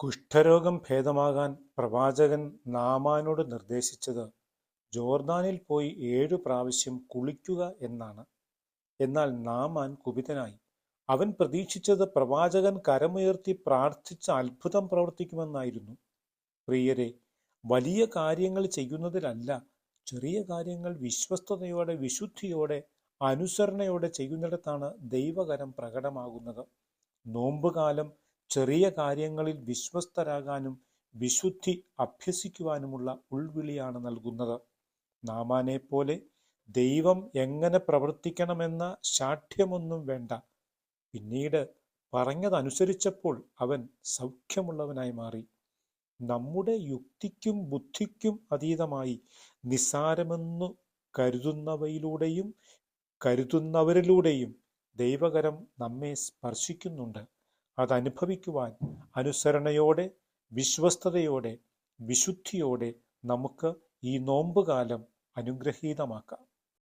കുഷ്ഠരോഗം ഭേദമാകാൻ പ്രവാചകൻ നാമാനോട് നിർദ്ദേശിച്ചത് ജോർദാനിൽ പോയി 7 പ്രാവശ്യം കുളിക്കുക എന്നാണ്. എന്നാൽ നാമാൻ കുപിതനായി. അവൻ പ്രതീക്ഷിച്ചത് പ്രവാചകൻ കരമുയർത്തി പ്രാർത്ഥിച്ച അത്ഭുതം പ്രവർത്തിക്കുമെന്നായിരുന്നു. പ്രിയരെ, വലിയ കാര്യങ്ങൾ ചെയ്യുന്നതിലല്ല, ചെറിയ കാര്യങ്ങൾ വിശ്വസ്തയോടെ, വിശുദ്ധിയോടെ, അനുസരണയോടെ ചെയ്യുന്നിടത്താണ് ദൈവകരം പ്രകടമാകുന്നത്. നോമ്പുകാലം ചെറിയ കാര്യങ്ങളിൽ വിശ്വസ്തരാകാനും വിശുദ്ധി അഭ്യസിക്കുവാനുമുള്ള ഉൾവിളിയാണ് നൽകുന്നത്. നാമാനെ പോലെ ദൈവം എങ്ങനെ പ്രവർത്തിക്കണമെന്ന ശാഠ്യമൊന്നും വേണ്ട. പിന്നീട് പറഞ്ഞതനുസരിച്ചപ്പോൾ അവൻ സൗഖ്യമുള്ളവനായി മാറി. നമ്മുടെ യുക്തിക്കും ബുദ്ധിക്കും അതീതമായി നിസ്സാരമെന്നു കരുതുന്നവരിലൂടെയും ദൈവകരം നമ്മെ സ്പർശിക്കുന്നുണ്ട്. അതനുഭവിക്കുവാൻ അനുസരണയോടെ, വിശ്വസ്തയോടെ, വിശുദ്ധിയോടെ നമുക്ക് ഈ നോമ്പുകാലം അനുഗ്രഹീതമാക്കാം.